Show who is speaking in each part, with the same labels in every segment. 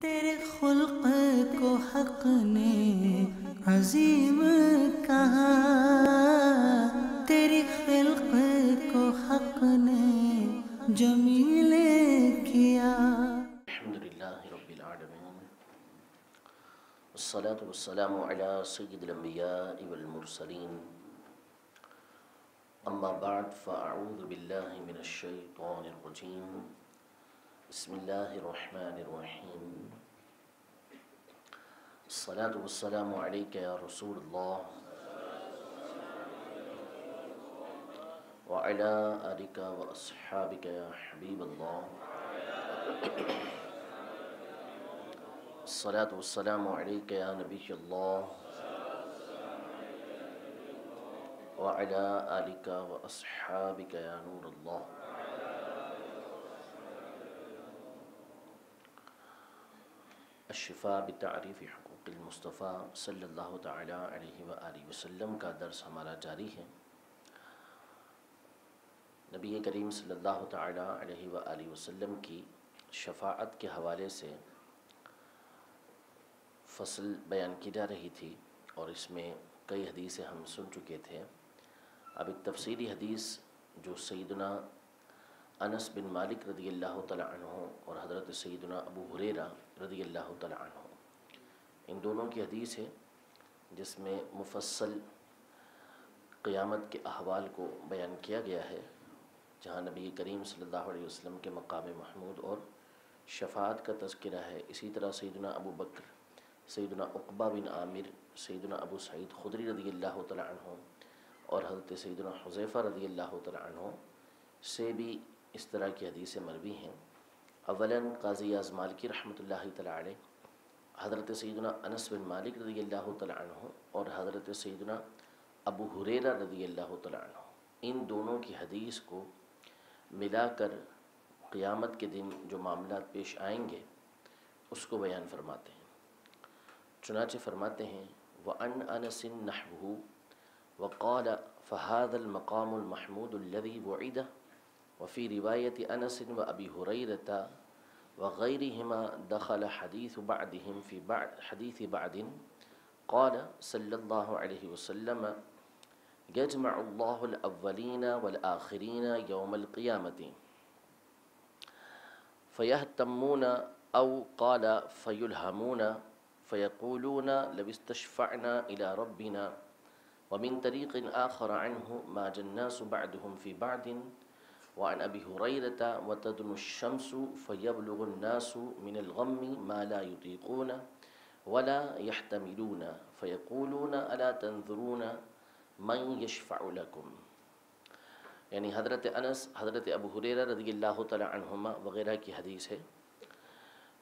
Speaker 1: تیرے خلق کو حق نے عظیم کہا، تیری خلق کو حق نے جمیل کیا۔
Speaker 2: الحمدللہ رب العالمین، والصلاة والسلام علی سید الانبیاء والمرسلین، اما بعد فاعوذ باللہ من الشیطان الرجیم، بسم اللہ الرحمن الرحیم۔ الصلاة والسلام علیک یا رسول اللہ وعلی آلک واصحابک یا حبیب اللہ۔ الصلاة والسلام علیک یا نبی اللہ وعلی آلک واصحابک یا نور اللہ۔ الشفاء بتعریف حقوق المصطفیٰ صلی اللہ تعالی علیہ وآلہ وسلم کا درس ہمارا جاری ہے۔ نبی کریم صلی اللہ تعالی علیہ وآلہ وسلم کی شفاعت کے حوالے سے فصل بیان کی جا رہی تھی، اور اس میں کئی حدیثیں ہم سن چکے تھے۔ اب ایک تفصیلی حدیث جو سیدنا انس بن مالک رضی اللہ تعالی عنہ اور حضرت سیدنا ابو ہریرہ رضی اللہ تعالی عنہ، ان دونوں کی حدیث ہے، جس میں مفصل قیامت کے احوال کو بیان کیا گیا ہے، جہاں نبی کریم صلی اللہ علیہ وسلم کے مقام محمود اور شفاعت کا تذکرہ ہے۔ اسی طرح سیدنا ابو بکر، سیدنا عقبہ بن عامر، سیدنا ابو سعید خدری رضی اللہ تعالی عنہ اور حضرت سیدنا حذیفہ رضی اللہ تعالی عنہ سے بھی اس طرح کی حدیثیں مروی ہیں۔ اولاً قاضی اعظم مالکی رحمۃ اللہ تعالی علیہ، حضرت سیدنا انس بن مالک رضی اللہ تعالی عنہ اور حضرت سیدنا ابو ہریرہ رضی اللہ تعالی عنہ، ان دونوں کی حدیث کو ملا کر قیامت کے دن جو معاملات پیش آئیں گے اس کو بیان فرماتے ہیں۔ چنانچہ فرماتے ہیں وَأَنْ أَنَسٍ نَحْوُهُ وَقَالَ فَهَذَا الْمَقَامُ الْمَحْمُودُ الَّذِي وُعِدَ وفي رواية أنس وأبي هريرة وغيرهما دخل حديث بعدهم في بعد حديث بعد قال صلى الله عليه وسلم يجمع الله الأولين والآخرين يوم القيامة فيهتمون أو قال فيلهمون فيقولون لو استشفعنا إلى ربنا ومن طريق آخر عنه ما الناس بعدهم في بعد وعن أبي هريرة وتدنو الشمس فيبلغ الناس من الغم ما لا يطيقون ولا يحتملون فيقولون ألا تنظرون من يشفع لكم۔ یعنی حضرت انس، حضرت ابو ہریرہ رضی اللہ تعالی عنہما وغیرہ کی حدیث ہے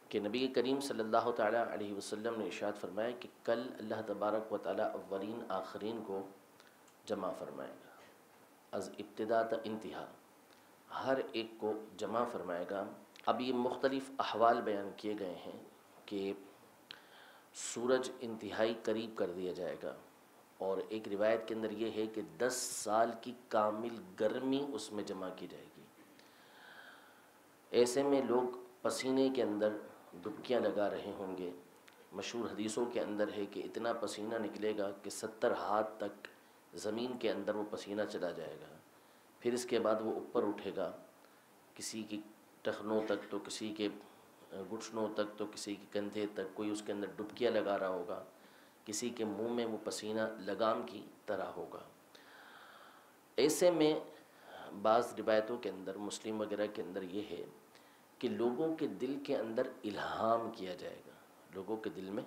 Speaker 2: کہ نبی کریم صلی اللہ تعالی علیہ وسلم نے ارشاد فرمایا کہ کل اللہ تبارک و تعالی اولین آخرین کو جمع فرمائے گا، از ابتدا تا انتہا ہر ایک کو جمع فرمائے گا۔ اب یہ مختلف احوال بیان کیے گئے ہیں کہ سورج انتہائی قریب کر دیا جائے گا، اور ایک روایت کے اندر یہ ہے کہ 10 سال کی کامل گرمی اس میں جمع کی جائے گی۔ ایسے میں لوگ پسینے کے اندر ڈبکیاں لگا رہے ہوں گے۔ مشہور حدیثوں کے اندر ہے کہ اتنا پسینہ نکلے گا کہ 70 ہاتھ تک زمین کے اندر وہ پسینہ چلا جائے گا، پھر اس کے بعد وہ اوپر اٹھے گا، کسی کی ٹخنوں تک تو کسی کے گھٹنوں تک تو کسی کے کندھے تک، کوئی اس کے اندر ڈبکیاں لگا رہا ہوگا، کسی کے منہ میں وہ پسینہ لگام کی طرح ہوگا۔ ایسے میں بعض روایتوں کے اندر، مسلم وغیرہ کے اندر یہ ہے کہ لوگوں کے دل کے اندر الہام کیا جائے گا، لوگوں کے دل میں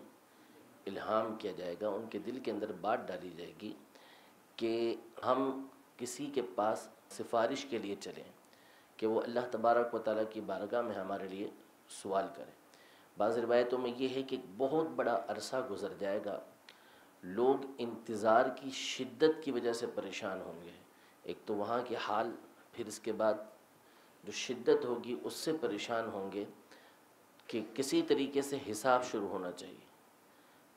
Speaker 2: الہام کیا جائے گا، ان کے دل کے اندر بات ڈالی جائے گی کہ ہم کسی کے پاس سفارش کے لیے چلیں کہ وہ اللہ تبارک و تعالیٰ کی بارگاہ میں ہمارے لیے سوال کریں۔ بعض روایتوں میں یہ ہے کہ بہت بڑا عرصہ گزر جائے گا، لوگ انتظار کی شدت کی وجہ سے پریشان ہوں گے۔ ایک تو وہاں کے حال، پھر اس کے بعد جو شدت ہوگی اس سے پریشان ہوں گے کہ کسی طریقے سے حساب شروع ہونا چاہیے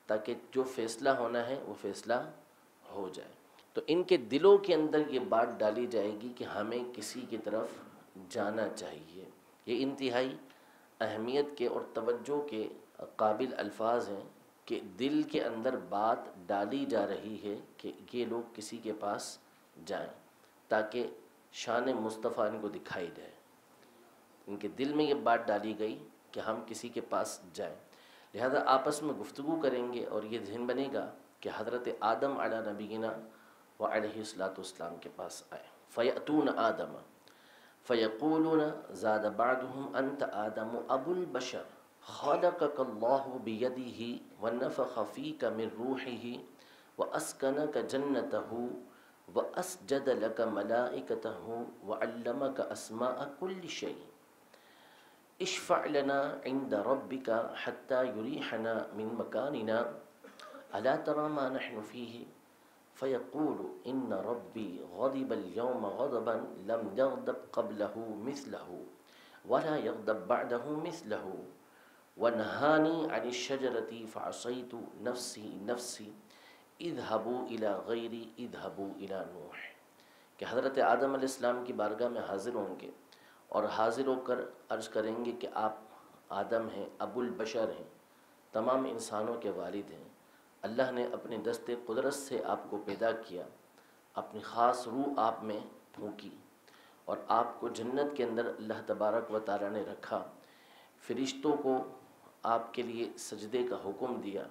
Speaker 2: تاکہ جو فیصلہ ہونا ہے وہ فیصلہ ہو جائے۔ تو ان کے دلوں کے اندر یہ بات ڈالی جائے گی کہ ہمیں کسی کی طرف جانا چاہیے۔ یہ انتہائی اہمیت کے اور توجہ کے قابل الفاظ ہیں کہ دل کے اندر بات ڈالی جا رہی ہے کہ یہ لوگ کسی کے پاس جائیں تاکہ شان مصطفیٰ ان کو دکھائی دے. ان کے دل میں یہ بات ڈالی گئی کہ ہم کسی کے پاس جائیں، لہذا آپس میں گفتگو کریں گے اور یہ ذہن بنے گا کہ حضرت آدم علی نبینا و علیہ الصلاۃ والسلام کے پاس آئے. فیأتون آدم فیقولون زاد بعضهم انت آدم ابو البشر خلقك الله بيده ونفخ فيك من روحه وأسكنك جنته وأسجد لك ملائكته وعلمك أسماء كل شيء اشفع لنا عند ربك حتى يريحنا من مكاننا ألا ترى ما نحن فيه فيقول إن ربي غضب اليوم غضبا لم يغضب قبله مثله ولا يغضب بعده مثله ونهاني عن الشجرة فعصيت نفسي نفسي اذهبوا إلى غيري اذهبوا إلى نوح. کہ حضرت آدم علیہ السلام کی بارگاہ میں حاضر ہوں گے اور حاضر ہو کر عرض کریں گے کہ آپ آدم ہیں، ابو البشر ہیں، تمام انسانوں کے والد ہیں. اللہ نے اپنی دست قدرت سے آپ کو پیدا کیا، اپنی خاص روح آپ میں پھونکی اور آپ کو جنت کے اندر اللہ تبارک و تعالیٰ نے رکھا. فرشتوں کو آپ کے لیے سجدے کا حکم دیا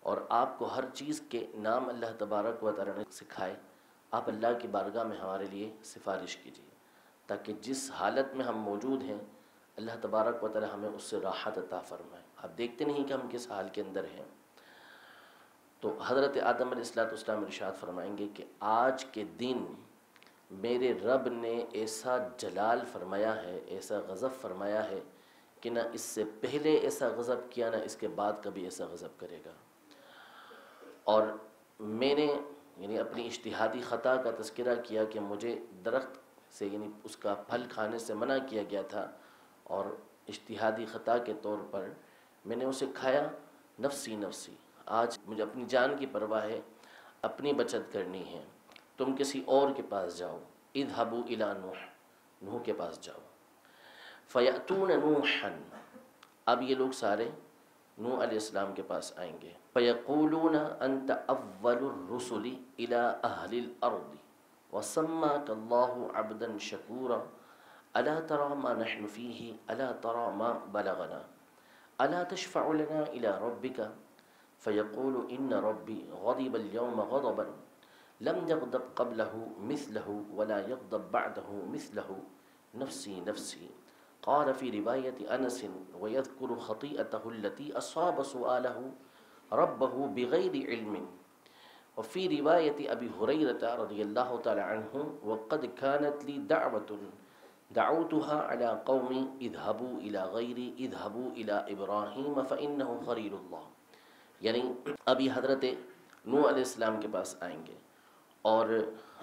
Speaker 2: اور آپ کو ہر چیز کے نام اللہ تبارک و تعالیٰ نے سکھائے. آپ اللہ کی بارگاہ میں ہمارے لیے سفارش کیجیے تاکہ جس حالت میں ہم موجود ہیں اللہ تبارک و تعالیٰ ہمیں اس سے راحت عطا فرمائے. آپ دیکھتے نہیں کہ ہم کس حال کے اندر ہیں. تو حضرت آدم علیہ السلام ارشاد فرمائیں گے کہ آج کے دن میرے رب نے ایسا جلال فرمایا ہے، ایسا غضب فرمایا ہے کہ نہ اس سے پہلے ایسا غضب کیا نہ اس کے بعد کبھی ایسا غضب کرے گا. اور میں نے یعنی اپنی اجتہادی خطا کا تذکرہ کیا کہ مجھے درخت سے یعنی اس کا پھل کھانے سے منع کیا گیا تھا اور اجتہادی خطا کے طور پر میں نے اسے کھایا. نفسی نفسی، آج مجھے اپنی جان کی پرواہ ہے، اپنی بچت کرنی ہے، تم کسی اور کے پاس جاؤ. اذهبوا الى نوح، نوح کے پاس جاؤ. فیأتون نوحا، اب یہ لوگ سارے نوح علیہ السلام کے پاس آئیں گے. فیقولون انت اول الرسل الى اہل الارض وسماک اللہ عبدا شکورا الا ترى ما نحن فيه الا ترى ما بلغنا الا تشفع لنا الى ربك فيقول ان ربي غضب اليوم غضبا لم يغضب قبله مثله ولا يغضب بعده مثله نفسي نفسي. قال في رواية أنس ويذكر خطيئته التي أصاب سؤاله ربه بغير علم. وفي رواية أبي هريرة رضي الله تعالى عنه وقد كانت لي دعوة دعوتها على قومي اذهبوا إلى غيري اذهبوا إلى إبراهيم فإنه خليل الله. یعنی ابھی حضرت نوح علیہ السلام کے پاس آئیں گے اور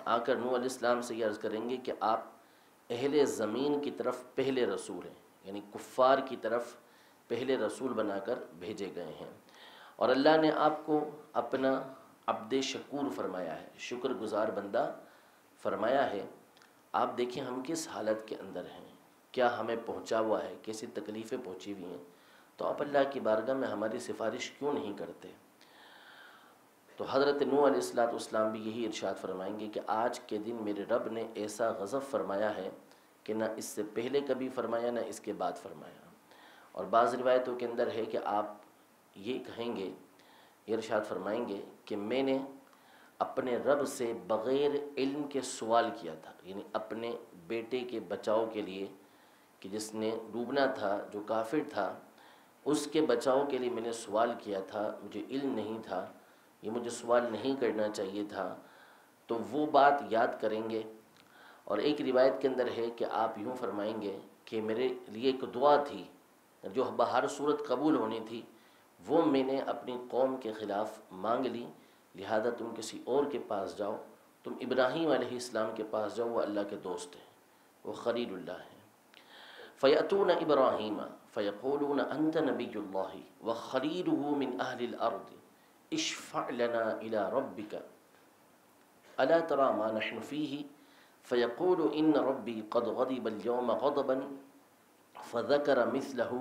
Speaker 2: آ کر نوح علیہ السلام سے یہ عرض کریں گے کہ آپ اہل زمین کی طرف پہلے رسول ہیں، یعنی کفار کی طرف پہلے رسول بنا کر بھیجے گئے ہیں اور اللہ نے آپ کو اپنا عبد شکور فرمایا ہے، شکر گزار بندہ فرمایا ہے. آپ دیکھیں ہم کس حالت کے اندر ہیں، کیا ہمیں پہنچا ہوا ہے، کیسی تکلیفیں پہنچی ہوئی ہیں، تو آپ اللہ کی بارگاہ میں ہماری سفارش کیوں نہیں کرتے. تو حضرت نوح علیہ السلام بھی یہی ارشاد فرمائیں گے کہ آج کے دن میرے رب نے ایسا غضب فرمایا ہے کہ نہ اس سے پہلے کبھی فرمایا نہ اس کے بعد فرمایا. اور بعض روایتوں کے اندر ہے کہ آپ یہ کہیں گے، یہ ارشاد فرمائیں گے کہ میں نے اپنے رب سے بغیر علم کے سوال کیا تھا، یعنی اپنے بیٹے کے بچاؤ کے لیے کہ جس نے ڈوبنا تھا، جو کافر تھا، اس کے بچاؤ کے لیے میں نے سوال کیا تھا، مجھے علم نہیں تھا، یہ مجھے سوال نہیں کرنا چاہیے تھا. تو وہ بات یاد کریں گے. اور ایک روایت کے اندر ہے کہ آپ یوں فرمائیں گے کہ میرے لیے ایک دعا تھی جو بہر صورت قبول ہونی تھی، وہ میں نے اپنی قوم کے خلاف مانگ لی، لہذا تم کسی اور کے پاس جاؤ، تم ابراہیم علیہ السلام کے پاس جاؤ، وہ اللہ کے دوست ہیں، وہ خلیل اللہ ہیں. فیأتون ابراہیم فیقولون انت نبی اللہ وخلیلہ من اہل الارض اشفع لنا الى ربك الا ترى ما نحن فيه فيقول ان ربي قد غضب اليوم غضبا فذكر مثله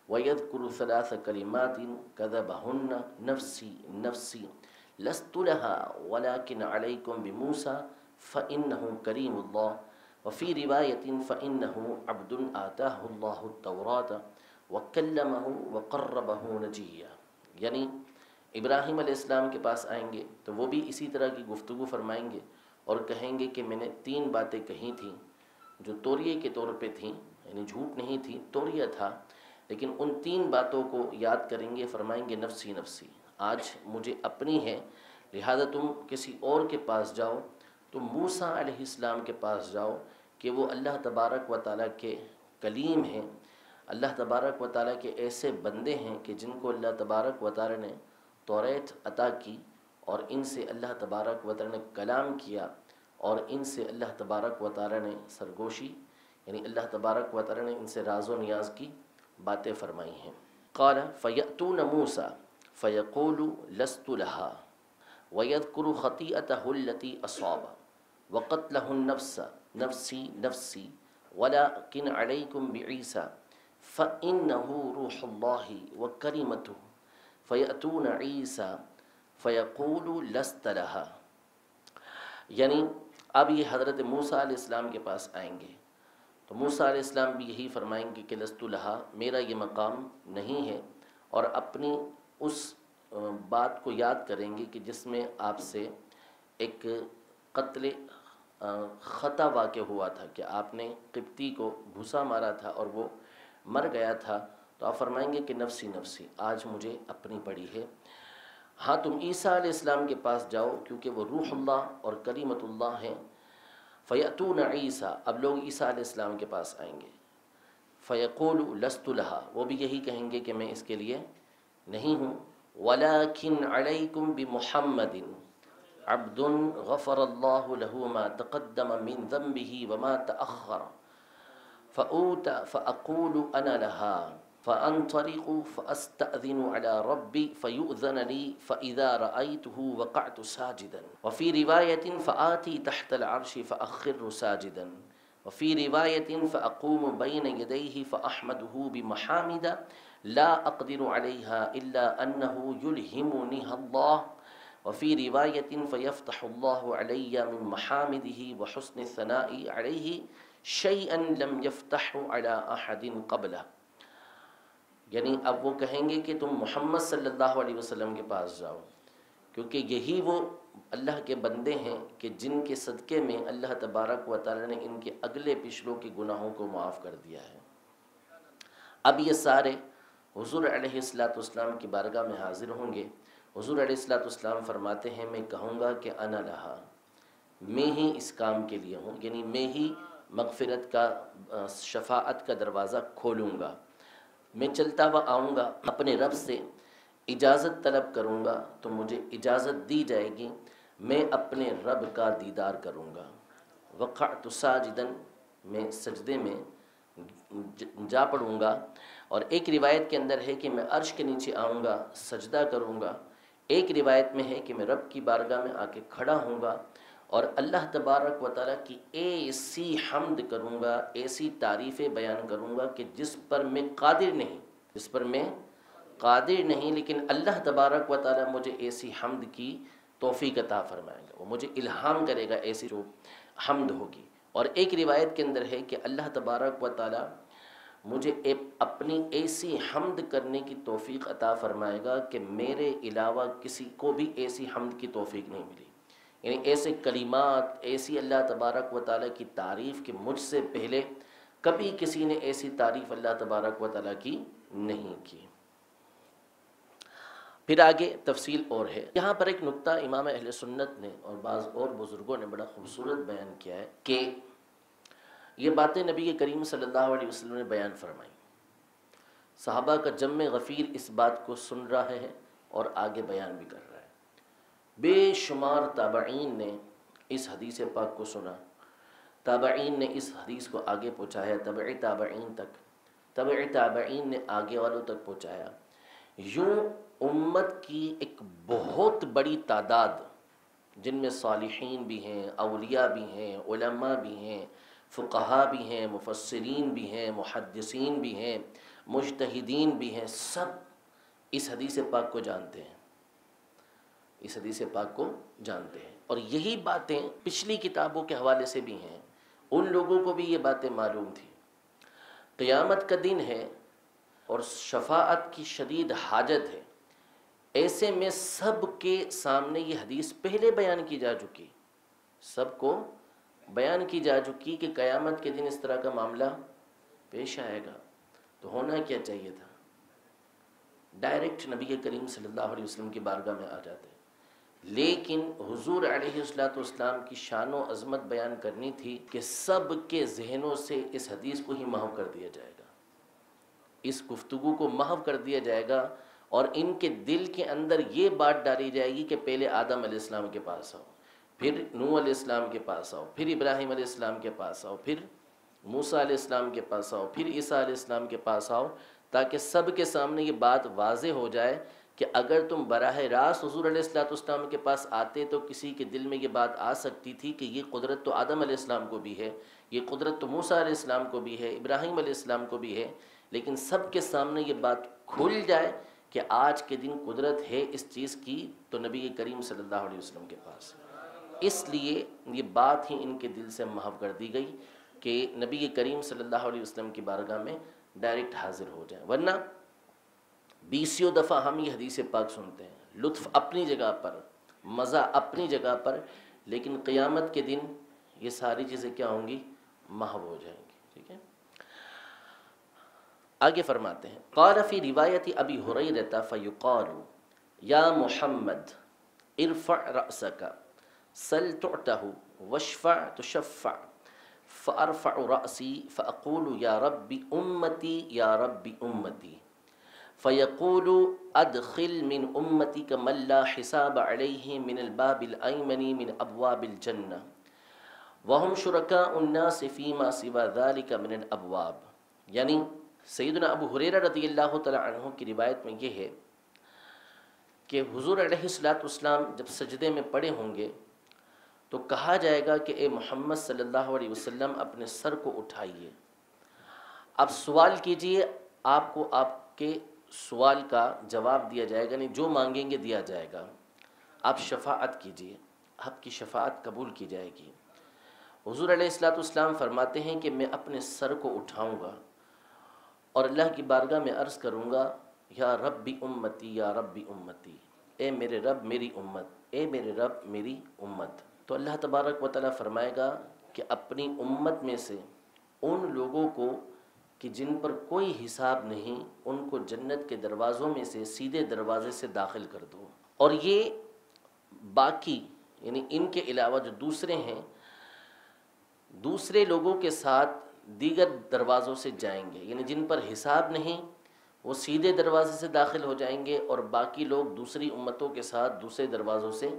Speaker 2: ويذكر 3 كلمات كذبهن نفسي نفسي لست لها ولكن عليكم بموسى فإنه كريم الله وفي رواية فإنه عبد آتاه الله التوراة وكلمه وقربه نجيا. یعنی ابراہیم علیہ السلام کے پاس آئیں گے تو وہ بھی اسی طرح کی گفتگو فرمائیں گے اور کہیں گے کہ میں نے 3 باتیں کہی تھیں جو توریے کے طور پہ تھیں، یعنی جھوٹ نہیں تھی، توریہ تھا، لیکن ان 3 باتوں کو یاد کریں گے، فرمائیں گے نفسی نفسی، آج مجھے اپنی ہے، لہذا تم کسی اور کے پاس جاؤ، تم موسیٰ علیہ السلام کے پاس جاؤ کہ وہ اللہ تبارک و تعالیٰ کے کلیم ہیں، اللہ تبارک و تعالیٰ کے ایسے بندے ہیں کہ جن کو اللہ تبارک و تعالیٰ نے توریت عطا کی اور ان سے اللہ تبارک و تعالیٰ نے کلام کیا اور ان سے اللہ تبارک و تعالیٰ نے سرگوشی، یعنی اللہ تبارک و تعالیٰ نے ان سے راز و نیاز کی باتیں فرمائی ہیں. قال فیأتون موسیٰ فیقول لست لها ویذکر خطیئته التي اصاب وقتلہ النفس نفسی نفسی ولكن علیکم بعیسیٰ فإنه روح اللہ وکلمتہ فیأتون عیسیٰ فیقول لست لها. یعنی اب یہ حضرت موسیٰ علیہ السلام کے پاس آئیں گے تو موسیٰ علیہ السلام بھی یہی فرمائیں گے کہ لست لہا، میرا یہ مقام نہیں ہے، اور اپنی اس بات کو یاد کریں گے کہ جس میں آپ سے ایک قتل خطا واقع ہوا تھا کہ آپ نے قبطی کو گھسا مارا تھا اور وہ مر گیا تھا، تو آپ فرمائیں گے کہ نفسی نفسی، آج مجھے اپنی پڑی ہے. ہاں تم عیسیٰ علیہ السلام کے پاس جاؤ کیونکہ وہ روح اللہ اور کلیمت اللہ ہیں. فیأتون عیسیٰ، اب لوگ عیسیٰ علیہ السلام کے پاس آئیں گے. فیقول لست لہا، وہ بھی یہی کہیں گے کہ میں اس کے لیے نہیں ہوں. ولیکن علیکم بمحمد عبد غفر اللہ له ما تقدم من ذنبه وما تأخر فأقول انا لها فأنطلق فأستأذن على ربي فيؤذن لي فإذا رأيته وقعت ساجدا وفي رواية فآتي تحت العرش فأخر ساجدا وفي رواية فأقوم بين يديه فأحمده بمحامد لا أقدر عليها إلا أنه يلهمنيها الله وفي رواية فيفتح الله علي من محامده وحسن الثناء عليه شيئا لم يفتحه على أحد قبله. یعنی اب وہ کہیں گے کہ تم محمد صلی اللہ علیہ وسلم کے پاس جاؤ کیونکہ یہی وہ اللہ کے بندے ہیں کہ جن کے صدقے میں اللہ تبارک و تعالی نے ان کے اگلے پچھلوں کے گناہوں کو معاف کر دیا ہے. اب یہ سارے حضور علیہ السلام کی بارگاہ میں حاضر ہوں گے. حضور علیہ السلام فرماتے ہیں میں کہوں گا کہ انا لہا، میں ہی اس کام کے لیے ہوں، یعنی میں ہی مغفرت کا شفاعت کا دروازہ کھولوں گا. میں چلتا ہوا آؤں گا، اپنے رب سے اجازت طلب کروں گا تو مجھے اجازت دی جائے گی، میں اپنے رب کا دیدار کروں گا. وقعت ساجدا، میں سجدے میں جا پڑوں گا. اور ایک روایت کے اندر ہے کہ میں عرش کے نیچے آؤں گا، سجدہ کروں گا. ایک روایت میں ہے کہ میں رب کی بارگاہ میں آ کے کھڑا ہوں گا اور اللہ تبارک و تعالیٰ کی ایسی حمد کروں گا، ایسی تعریفیں بیان کروں گا کہ جس پر میں قادر نہیں، لیکن اللہ تبارک و تعالیٰ مجھے ایسی حمد کی توفیق عطا فرمائے گا، وہ مجھے الہام کرے گا، ایسی جو حمد ہوگی. اور ایک روایت کے اندر ہے کہ اللہ تبارک و تعالیٰ مجھے اپنی ایسی حمد کرنے کی توفیق عطا فرمائے گا کہ میرے علاوہ کسی کو بھی ایسی حمد کی توفیق نہیں ملی. یعنی ایسے کلمات، ایسی اللہ تبارک و تعالیٰ کی تعریف کہ مجھ سے پہلے کبھی کسی نے ایسی تعریف اللہ تبارک و تعالیٰ کی نہیں کی. پھر آگے تفصیل اور ہے. یہاں پر ایک نقطہ امام اہل سنت نے اور بعض اور بزرگوں نے بڑا خوبصورت بیان کیا ہے کہ یہ باتیں نبی کریم صلی اللہ علیہ وسلم نے بیان فرمائی. صحابہ کا جم غفیر اس بات کو سن رہا ہے اور آگے بیان بھی کر رہا ہے. بے شمار تابعین نے اس حدیث پاک کو سنا، تابعین نے اس حدیث کو آگے پہنچایا تبع تابعین تک، تبع تابعین نے آگے والوں تک پہنچایا. یوں امت کی ایک بہت بڑی تعداد جن میں صالحین بھی ہیں، اولیاء بھی ہیں، علماء بھی ہیں، فقہا بھی ہیں، مفسرین بھی ہیں، محدثین بھی ہیں، مجتہدین بھی ہیں، سب اس حدیث پاک کو جانتے ہیں، اس حدیث پاک کو جانتے ہیں۔ اور یہی باتیں پچھلی کتابوں کے حوالے سے بھی ہیں، ان لوگوں کو بھی یہ باتیں معلوم تھیں۔ قیامت کا دن ہے اور شفاعت کی شدید حاجت ہے، ایسے میں سب کے سامنے یہ حدیث پہلے بیان کی جا چکی، سب کو بیان کی جا چکی کہ قیامت کے دن اس طرح کا معاملہ پیش آئے گا، تو ہونا کیا چاہیے تھا؟ ڈائریکٹ نبی کریم صلی اللہ علیہ وسلم کی بارگاہ میں آ جاتے، لیکن حضور علیہ السلام کی شان و عظمت بیان کرنی تھی کہ سب کے ذہنوں سے اس حدیث کو ہی محو کر دیا جائے گا، اس گفتگو کو محو کر دیا جائے گا، اور ان کے دل کے اندر یہ بات ڈالی جائے گی کہ پہلے آدم علیہ السلام کے پاس آؤ، پھر نوح علیہ السلام کے پاس آؤ، پھر ابراہیم علیہ السلام کے پاس آؤ، پھر موسیٰ علیہ السلام کے پاس آؤ، پھر عیسیٰ علیہ السلام کے پاس آؤ، تاکہ سب کے سامنے یہ بات واضح ہو جائے کہ اگر تم براہ راست حضور علیہ السلام کے پاس آتے تو کسی کے دل میں یہ بات آ سکتی تھی کہ یہ قدرت تو آدم علیہ السلام کو بھی ہے، یہ قدرت تو موسیٰ علیہ السلام کو بھی ہے، ابراہیم علیہ السلام کو بھی ہے، لیکن سب کے سامنے یہ بات کھل جائے کہ آج کے دن قدرت ہے اس چیز کی تو نبی کریم صلی اللہ علیہ وسلم کے پاس۔ اس لیے یہ بات ہی ان کے دل سے محو کر دی گئی کہ نبی کریم صلی اللہ علیہ وسلم کی بارگاہ میں ڈائریکٹ حاضر ہو جائیں، ورنہ بیسیوں دفعہ ہم یہ حدیث پاک سنتے ہیں، لطف اپنی جگہ پر، مزہ اپنی جگہ پر، لیکن قیامت کے دن یہ ساری چیزیں کیا ہوں گی؟ محو ہو جائیں گی۔ ٹھیک ہے، آگے فرماتے ہیں قال فی روایت ابی ہریرہ فیقال یا محمد ارفع رأسک سل تعطہ واشفع تشفع فارفع رأسی فاقول یا رب امتی یا رب امتی فیقول ادخل من امتک من لا حساب علیہ من الباب الایمن من ابواب الجنہ وہم شرکاء الناس فیما سوا ذلک من الابواب۔ یعنی سیدنا ابو ہریرہ رضی اللہ تعالی عنہ کی روایت میں یہ ہے کہ حضور علیہ السلام جب سجدے میں پڑے ہوں گے تو کہا جائے گا کہ اے محمد صلی اللہ علیہ وسلم اپنے سر کو اٹھائیے، اب سوال کیجئے، آپ کو آپ کے سوال کا جواب دیا جائے گا، نہیں جو مانگیں گے دیا جائے گا، آپ شفاعت کیجئے، آپ کی شفاعت قبول کی جائے گی۔ حضور علیہ السلام فرماتے ہیں کہ میں اپنے سر کو اٹھاؤں گا اور اللہ کی بارگاہ میں عرض کروں گا یا رب امتی یا رب امتی، اے میرے رب میری امت، اے میرے رب میری امت۔ تو اللہ تبارک و تعالیٰ فرمائے گا کہ اپنی امت میں سے ان لوگوں کو کہ جن پر کوئی حساب نہیں، ان کو جنت کے دروازوں میں سے سیدھے دروازے سے داخل کر دو، اور یہ باقی یعنی ان کے علاوہ جو دوسرے ہیں، دوسرے لوگوں کے ساتھ دیگر دروازوں سے جائیں گے، یعنی جن پر حساب نہیں وہ سیدھے دروازے سے داخل ہو جائیں گے، اور باقی لوگ دوسری امتوں کے ساتھ دوسرے دروازوں سے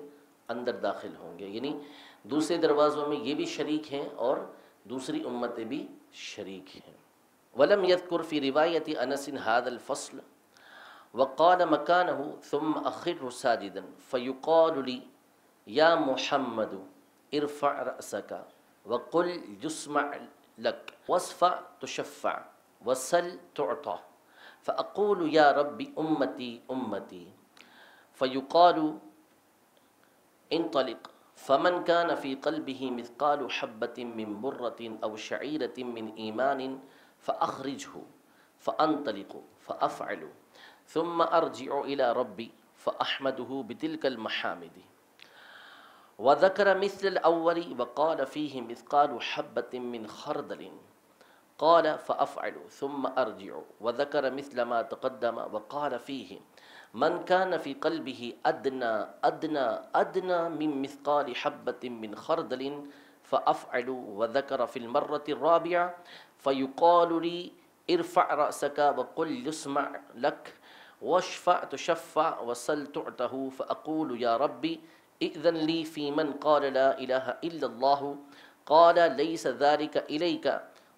Speaker 2: اندر داخل ہوں گے، یعنی دوسرے دروازوں میں یہ بھی شریک ہیں اور دوسری امتیں بھی شریک ہیں۔ وَلَمْ يَذْكُرْ فِي رِوَایَةِ أَنَسٍ هَذَا الْفَصْلَ وَقَالَ مَكَانَهُ ثُمَّ أَخِرُّ سَاجِدًا فَيُقَالُ لِي يَا مُحَمَّدُ ارْفَعْ رَأْسَكَ وَقُلْ يُسْمَعْ لَكَ وَاشْفَعْ تُشَفَّعْ وَسَلْ تُعْطَى فَأَقُولُ يَا رَبِّ أُمَّتِي أُمَّتِي فَيُقَالُ انطلق فمن كان في قلبه مثقال حبة من برة أو شعيرة من إيمان فأخرجه فأنطلق فأفعل ثم أرجع إلى ربي فأحمده بتلك المحامد۔ وذكر مثل الأول وقال فيه مثقال حبة من خردل قال فأفعل ثم أرجع وذكر مثل ما تقدم وقال فيه من كان في قلبه أدنى من مثقال حبة من خردل فأفعل وذكر في المرة الرابعة فيقال لي ارفع رأسك وقل يسمع لك واشفع تشفع وسل تعطه فأقول يا ربي ائذن لي في من قال لا إله إلا الله قال ليس ذلك إليك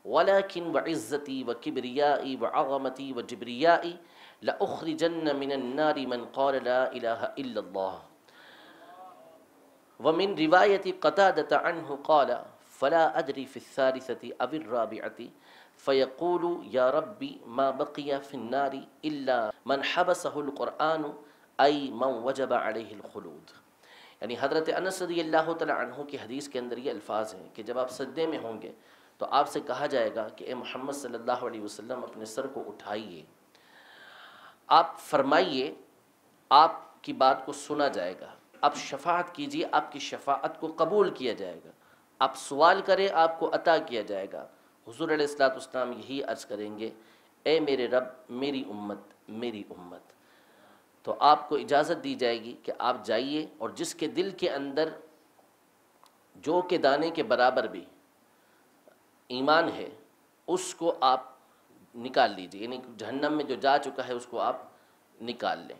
Speaker 2: ولكن وعزتي وكبريائي وعظمتي وجبريائي لأخرجن من النار من قال لا إله إلا الله۔ ومن روایت قتادة عنه قال فلا ادری فی الثالثۃ او الرابعۃ فیقول یا ربی ما بقی فی النار الا من حبسہ القرآن ای من وجب علیہ الخلود۔ یعنی حضرت انس رضی اللہ تعالیٰ عنہ کی حدیث کے اندر یہ الفاظ ہیں کہ جب آپ سجدے میں ہوں گے تو آپ سے کہا جائے گا کہ اے محمد صلی اللہ علیہ وسلم اپنے سر کو اٹھائیے، آپ فرمائیے، آپ کی بات کو سنا جائے گا، آپ شفاعت کیجیے، آپ کی شفاعت کو قبول کیا جائے گا، آپ سوال کریں آپ کو عطا کیا جائے گا۔ حضور علیہ الصلوۃ والسلام یہی عرض کریں گے، اے میرے رب میری امت میری امت۔ تو آپ کو اجازت دی جائے گی کہ آپ جائیے اور جس کے دل کے اندر جو کہ دانے کے برابر بھی ایمان ہے اس کو آپ نکال لیجیے، یعنی جہنم میں جو جا چکا ہے اس کو آپ نکال لیں۔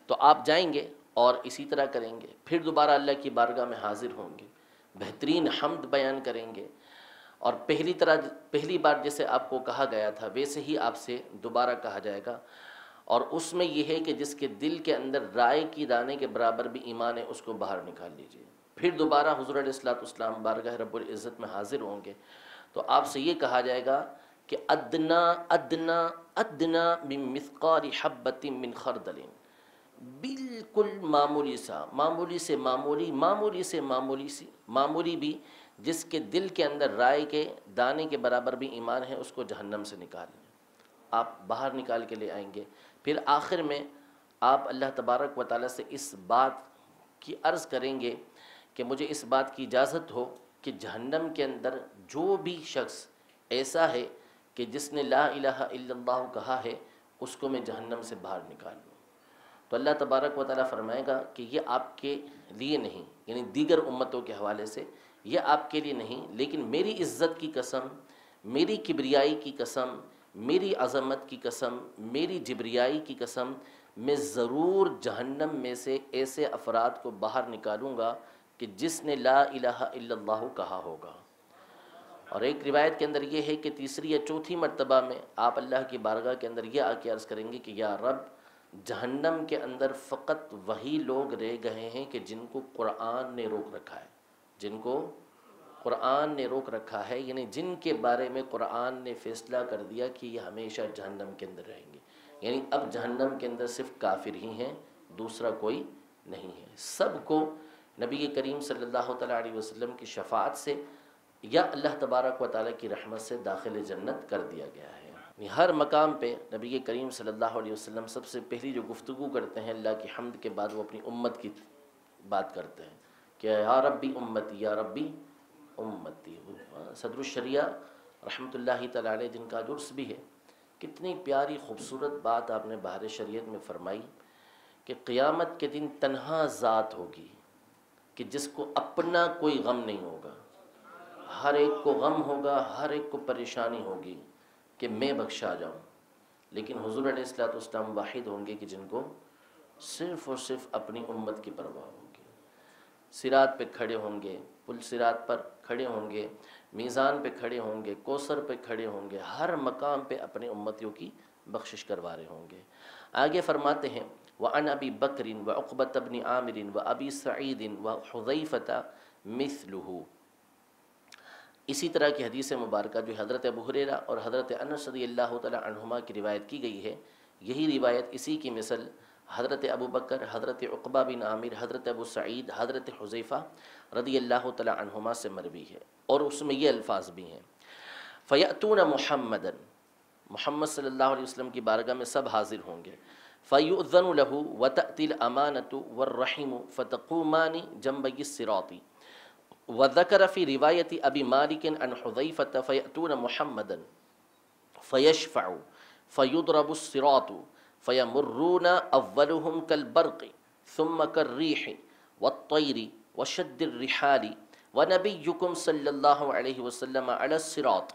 Speaker 2: تو آپ جائیں گے اور اسی طرح کریں گے، پھر دوبارہ اللہ کی بارگاہ میں حاضر ہوں گے، بہترین حمد بیان کریں گے، اور پہلی بار جیسے آپ کو کہا گیا تھا ویسے ہی آپ سے دوبارہ کہا جائے گا، اور اس میں یہ ہے کہ جس کے دل کے اندر رائے کی دانے کے برابر بھی ایمان ہے اس کو باہر نکال لیجیے۔ پھر دوبارہ حضور علیہ الصلوۃ والسلام بارگاہ رب العزت میں حاضر ہوں گے تو آپ سے یہ کہا جائے گا کہ ادنا ادنا ادنا من مثقال حبۃ من خردل، بالکل معمولی سا، معمولی سے معمولی، معمولی سے معمولی بھی جس کے دل کے اندر رائے کے دانے کے برابر بھی ایمان ہے اس کو جہنم سے نکال لیں، آپ باہر نکال کے لے آئیں گے۔ پھر آخر میں آپ اللہ تبارک و تعالیٰ سے اس بات کی عرض کریں گے کہ مجھے اس بات کی اجازت ہو کہ جہنم کے اندر جو بھی شخص ایسا ہے کہ جس نے لا الہ الا اللہ کہا ہے اس کو میں جہنم سے باہر نکال لوں، تو اللہ تبارک و تعالیٰ فرمائے گا کہ یہ آپ کے لیے نہیں، یعنی دیگر امتوں کے حوالے سے یہ آپ کے لیے نہیں، لیکن میری عزت کی قسم، میری کبریائی کی قسم، میری عظمت کی قسم، میری جبریائی کی قسم، میں ضرور جہنم میں سے ایسے افراد کو باہر نکالوں گا کہ جس نے لا الہ الا اللہ کہا ہوگا۔ اور ایک روایت کے اندر یہ ہے کہ تیسری یا چوتھی مرتبہ میں آپ اللہ کی بارگاہ کے اندر یہ آ کے عرض کریں گے کہ یا رب جہنم کے اندر فقط وہی لوگ رہ گئے ہیں کہ جن کو قرآن نے روک رکھا ہے، جن کو قرآن نے روک رکھا ہے، یعنی جن کے بارے میں قرآن نے فیصلہ کر دیا کہ یہ ہمیشہ جہنم کے اندر رہیں گے، یعنی اب جہنم کے اندر صرف کافر ہی ہیں، دوسرا کوئی نہیں ہے۔ سب کو نبی کریم صلی اللہ تعالیٰ علیہ وسلم کی شفاعت سے یا اللہ تبارک و تعالیٰ کی رحمت سے داخل جنت کر دیا گیا ہے۔ ہر مقام پہ نبی کریم صلی اللہ علیہ وسلم سب سے پہلی جو گفتگو کرتے ہیں اللہ کی حمد کے بعد وہ اپنی امت کی بات کرتے ہیں کہ یا ربی امتی یا ربی امتی۔ صدر الشریعہ رحمۃ اللہ تعالیٰ علیہ جن کا عرس بھی ہے، کتنی پیاری خوبصورت بات آپ نے بہار شریعت میں فرمائی کہ قیامت کے دن تنہا ذات ہوگی کہ جس کو اپنا کوئی غم نہیں ہوگا، ہر ایک کو غم ہوگا، ہر ایک کو پریشانی ہوگی کہ میں بخشا جاؤں، لیکن حضور علیہ الصلوۃ والسلام واحد ہوں گے کہ جن کو صرف اور صرف اپنی امت کی پرواہ ہوگی۔ صراط پہ کھڑے ہوں گے، پل صراط پر کھڑے ہوں گے، میزان پہ کھڑے ہوں گے، کوثر پہ کھڑے ہوں گے، ہر مقام پہ اپنے امتیوں کی بخشش کروا رہے ہوں گے۔ آگے فرماتے ہیں وعن ابی بکر وعقبۃ بن عامر وابی سعید وحذیفہ مثلہ۔ اسی طرح کی حدیث مبارکہ جو حضرت ابو ہریرہ اور حضرت انس رضی اللہ تعالی عنہما کی روایت کی گئی ہے، یہی روایت اسی کی مثل حضرت ابو بکر، حضرت عقبہ بن عامر، حضرت ابو سعید، حضرت حذیفہ رضی اللہ تعالی عنہما سے مروی ہے، اور اس میں یہ الفاظ بھی ہیں فیأتون محمدا، محمد صلی اللہ علیہ وسلم کی بارگاہ میں سب حاضر ہوں گے، فیؤذن له وتأتی الامانۃ والرحم فتقومان جنبی الصراط۔ وذکر فی روایت ابی مالک عن حذیفہ فیأتون محمدا فیشفع فیضرب الصراط فیمرون اولهم كالبرق ثم كالریح والطیر وشد الرحال ونبیکم صلی اللہ علیہ وسلم علی الصراط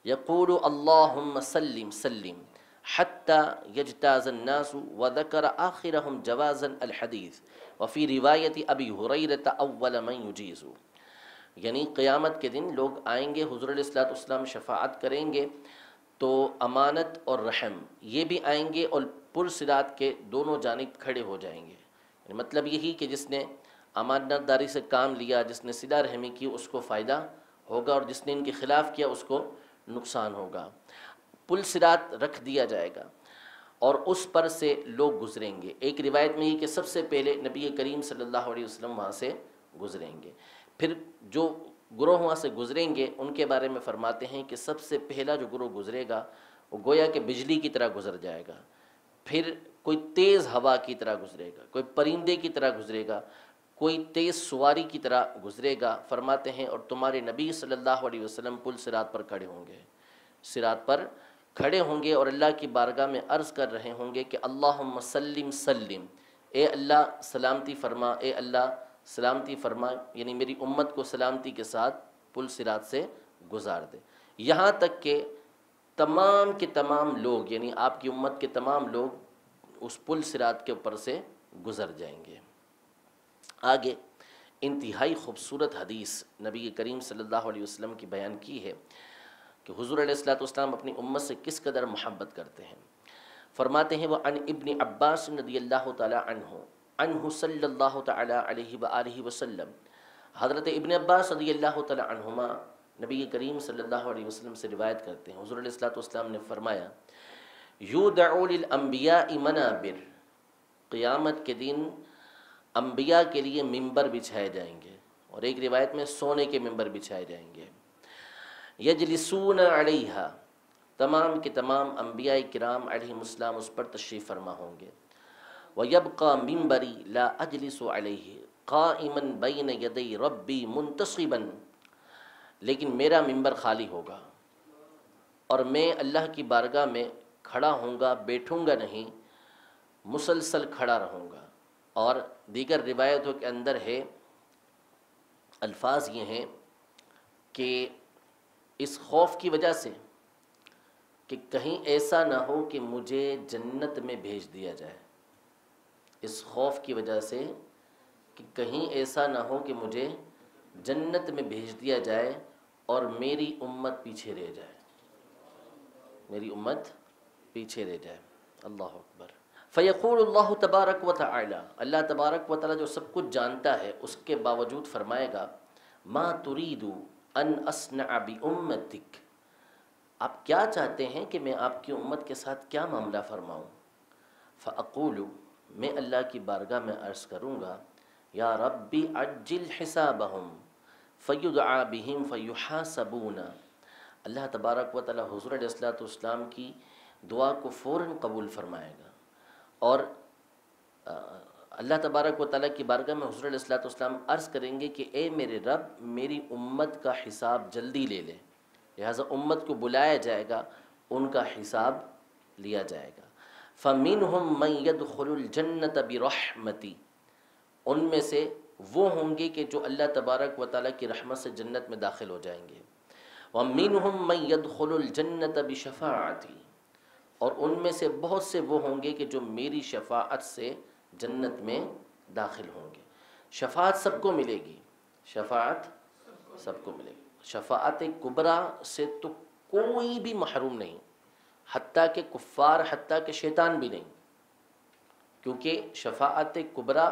Speaker 2: یقول اللہم سلم سلم حتى يجتاز الناس وذكر آخرهم جوازا الحديث وفي روایت ابی ہریرہ اول من یجیز۔ یعنی قیامت کے دن لوگ آئیں گے، حضور علیہ الصلوۃ والسلام شفاعت کریں گے تو امانت اور رحم یہ بھی آئیں گے اور پر صراط کے دونوں جانب کھڑے ہو جائیں گے، یعنی مطلب یہی کہ جس نے امانت داری سے کام لیا، جس نے صلہ رحمی کی اس کو فائدہ ہوگا، اور جس نے ان کے خلاف کیا اس کو نقصان ہوگا۔ پل صراط رکھ دیا جائے گا اور اس پر سے لوگ گزریں گے۔ ایک روایت میں یہ کہ سب سے پہلے نبی کریم صلی اللہ علیہ وسلم وہاں سے گزریں گے، پھر جو گروہ وہاں سے گزریں گے ان کے بارے میں فرماتے ہیں کہ سب سے پہلا جو گروہ گزرے گا وہ گویا کہ بجلی کی طرح گزر جائے گا، پھر کوئی تیز ہوا کی طرح گزرے گا، کوئی پرندے کی طرح گزرے گا، کوئی تیز سواری کی طرح گزرے گا۔ فرماتے ہیں اور تمہارے نبی صلی اللہ علیہ وسلم پل صراط پر کھڑے ہوں گے، صراط پر کھڑے ہوں گے اور اللہ کی بارگاہ میں عرض کر رہے ہوں گے کہ اللہم سلم سلم، اے اللہ سلامتی فرما، اے اللہ سلامتی فرما، یعنی میری امت کو سلامتی کے ساتھ پل صراط سے گزار دے، یہاں تک کہ تمام کے تمام لوگ، یعنی آپ کی امت کے تمام لوگ اس پل صراط کے اوپر سے گزر جائیں گے۔ آگے انتہائی خوبصورت حدیث نبی کریم صلی اللہ علیہ وسلم کی بیان کی ہے کہ حضور علیہ الصلوۃ والسلام اپنی امت سے کس قدر محبت کرتے ہیں۔ فرماتے ہیں وعن ابن عباس رضی اللہ تعالی عنہ صلی اللہ تعالی علیہ وآلہ وسلم، حضرت ابن عباس رضی اللہ تعالی عنہما نبی کریم صلی اللہ علیہ وسلم سے روایت کرتے ہیں، حضور علیہ الصلوۃ والسلام نے فرمایا یودع للانبیاء منابر، قیامت کے دن انبیاء کے لیے ممبر بچھائے جائیں گے، اور ایک روایت میں سونے کے ممبر بچھائے جائیں گے، یجلسون علیہا، تمام کے تمام انبیاء کرام علیہم السلام اس پر تشریف فرما ہوں گے، وَيَبْقَى مِنْبَرِي لَا أَجْلِسُ عَلَيْهِ قَائِمًا بَيْنَ يَدَيْ رَبِّي مُنْتَصِبًا، لیکن میرا ممبر خالی ہوگا اور میں اللہ کی بارگاہ میں کھڑا ہوں گا، بیٹھوں گا نہیں، مسلسل کھڑا رہوں گا۔ اور دیگر روایتوں کے اندر ہے، الفاظ یہ ہیں کہ اس خوف کی وجہ سے کہ کہیں ایسا نہ ہو کہ مجھے جنت میں بھیج دیا جائے، اس خوف کی وجہ سے کہ کہیں ایسا نہ ہو کہ مجھے جنت میں بھیج دیا جائے اور میری امت پیچھے رہ جائے، میری امت پیچھے رہ جائے۔ اللہ اکبر۔ فیقول اللہ تبارک و تعالی، اللہ تبارک و تعالی جو سب کچھ جانتا ہے اس کے باوجود فرمائے گا ما تريد ان اصنع بامتک، آپ کیا چاہتے ہیں کہ میں آپ کی امت کے ساتھ کیا معاملہ فرماؤں؟ فاقول، میں اللہ کی بارگاہ میں عرض کروں گا یا ربی عجل حسابہم فیدعا بہم فیحاسبون، اللہ تبارک و تعالی حضور علیہ الصلوۃ والسلام کی دعا کو فوراً قبول فرمائے گا، اور اللہ تبارک و تعالیٰ کی بارگاہ میں حضور علیہ الصلوۃ والسلام عرض کریں گے کہ اے میرے رب میری امت کا حساب جلدی لے لے، لہٰذا امت کو بلایا جائے گا، ان کا حساب لیا جائے گا۔ فَمِنْهُمْ مَنْ يَدْخُلُ الْجَنَّةَ بِرَحْمَتِي، ان میں سے وہ ہوں گے کہ جو اللہ تبارک و تعالیٰ کی رحمت سے جنت میں داخل ہو جائیں گے۔ وَمِنْهُمْ مَنْ يَدْخُلُ الْجَنَّةَ بِشَفَاعَتِي، اور ان میں سے بہت سے وہ ہوں گے کہ جو میری شفاعت سے جنت میں داخل ہوں گے۔ شفاعت سب کو ملے گی، شفاعت سب کو ملے گی، شفاعت کبریٰ سے تو کوئی بھی محروم نہیں، حتیٰ کہ کفار، حتیٰ کہ شیطان بھی نہیں، کیونکہ شفاعت کبریٰ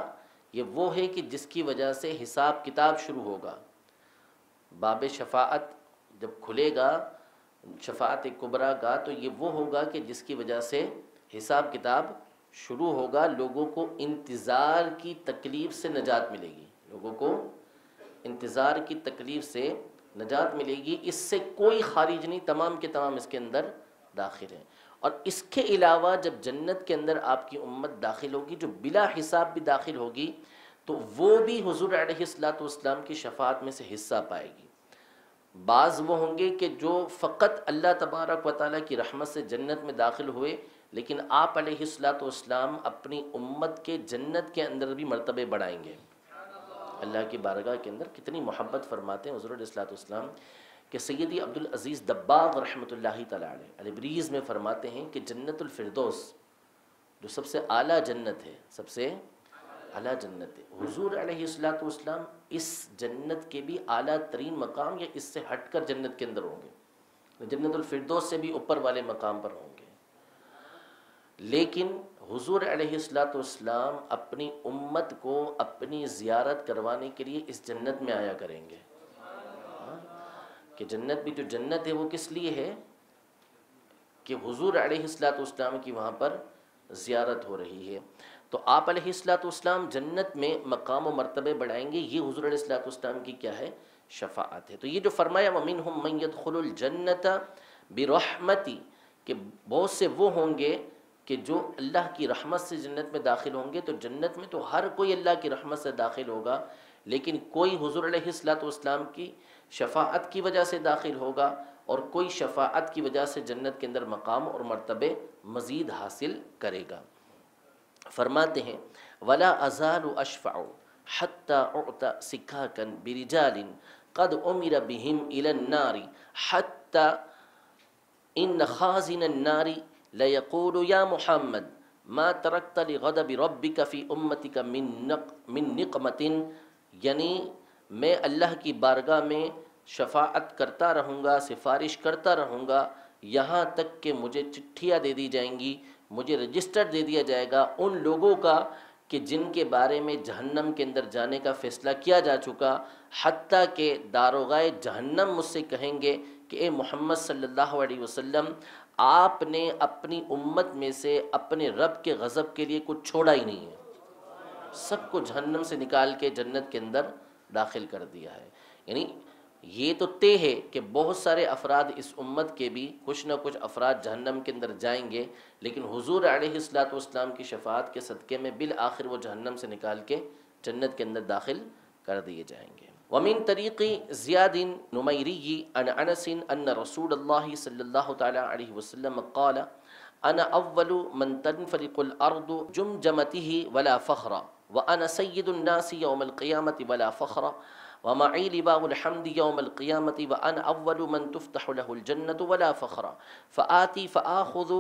Speaker 2: یہ وہ ہے کہ جس کی وجہ سے حساب کتاب شروع ہوگا۔ باب شفاعت جب کھلے گا شفاعت کبریٰ کا تو یہ وہ ہوگا کہ جس کی وجہ سے حساب کتاب شروع ہوگا، لوگوں کو انتظار کی تکلیف سے نجات ملے گی، لوگوں کو انتظار کی تکلیف سے نجات ملے گی، اس سے کوئی خارج نہیں، تمام کے تمام اس کے اندر داخل ہیں۔ اور اس کے علاوہ جب جنت کے اندر آپ کی امت داخل ہوگی جو بلا حساب بھی داخل ہوگی تو وہ بھی حضور علیہ الصلوۃ والسلام کی شفاعت میں سے حصہ پائے گی۔ بعض وہ ہوں گے کہ جو فقط اللہ تبارک و تعالیٰ کی رحمت سے جنت میں داخل ہوئے، لیکن آپ علیہ الصلوۃ والسلام اپنی امت کے جنت کے اندر بھی مرتبے بڑھائیں گے۔ اللہ کی بارگاہ کے اندر کتنی محبت فرماتے ہیں حضور علیہ الصلوۃ والسلام کہ سیدی عبدالعزیز دباغ رحمۃ اللہ تعالیٰ علیہ البریز میں فرماتے ہیں کہ جنت الفردوس جو سب سے اعلیٰ جنت ہے، سب سے اعلیٰ جنت ہے، حضور علیہ الصلوۃ والسلام اس جنت کے بھی اعلیٰ ترین مقام یا اس سے ہٹ کر جنت کے اندر ہوں گے، جنت الفردوس سے بھی اوپر والے مقام پر ہوں گے، لیکن حضور علیہ السلام اپنی امت کو اپنی زیارت کروانے کے لیے اس جنت میں آیا کریں گے. کہ جنت بھی جو جنت ہے وہ کس لیے ہے؟ کہ حضور علیہ السلام کی وہاں پر زیارت ہو رہی ہے. تو آپ علیہ السلام جنت میں مقام و مرتبے بڑھائیں گے. یہ حضور علیہ السلام کی کیا ہے؟ شفاعت ہے. تو یہ جو فرمایا وَمِنْهُمْ مَنْ يَدْخُلُ الْجَنَّةَ بِرَحْمَتِي، کہ بہت سے وہ ہوں گے کہ جو اللہ کی رحمت سے جنت میں داخل ہوں گے. تو جنت میں تو ہر کوئی اللہ کی رحمت سے داخل ہوگا، لیکن کوئی حضور علیہ السلام کی شفاعت کی وجہ سے داخل ہوگا، اور کوئی شفاعت کی وجہ سے جنت کے اندر مقام اور مرتبے مزید حاصل کرے گا. فرماتے ہیں وَلَا أَزَالُ أَشْفَعُ حَتَّى أُعْتَ سِكَّاكًا بِرِجَالٍ قَدْ أُمِرَ بِهِمْ إِلَى النَّارِ حَتَّى إِنَّ خَازِنَ النَّارِ لَيَقُولُ يَا مُحَمَّدْ مَا تَرَكْتَ لِغَضَبِ رَبِّكَ فِي أُمَّتِكَ مِن نِقْمَةٍ، یعنی میں اللہ کی بارگاہ میں شفاعت کرتا رہوں گا، سفارش کرتا رہوں گا، یہاں تک کہ مجھے چٹھیاں دے دی جائیں گی، مجھے رجسٹر دے دیا جائے گا ان لوگوں کا کہ جن کے بارے میں جہنم کے اندر جانے کا فیصلہ کیا جا چکا، حتیٰ کہ داروغائے جہنم مجھ سے کہیں گے کہ اے محمد صلی اللہ علیہ وسلم، آپ نے اپنی امت میں سے اپنے رب کے غضب کے لیے کچھ چھوڑا ہی نہیں ہے، سب کو جہنم سے نکال کے جنت کے اندر داخل کر دیا ہے. یعنی یہ تو طے ہے کہ بہت سارے افراد اس امت کے بھی کچھ نہ کچھ افراد جہنم کے اندر جائیں گے، لیکن حضور علیہ السلام کی شفاعت کے صدقے میں بالآخر وہ جہنم سے نکال کے جنت کے اندر داخل کر دیے جائیں گے. ومن طریق زیاد نمیری عن انس ان رسول اللہ صلی اللہ تعالی علیہ وسلم قال انا اول من تنفلق الارض جمجمته ولا فخر وانا سید الناس یوم القیامة ولا فخر ومعي لواء الحمد يوم القيامة وأنا أول من تفتح له الجنة ولا فخر فآتي فآخذ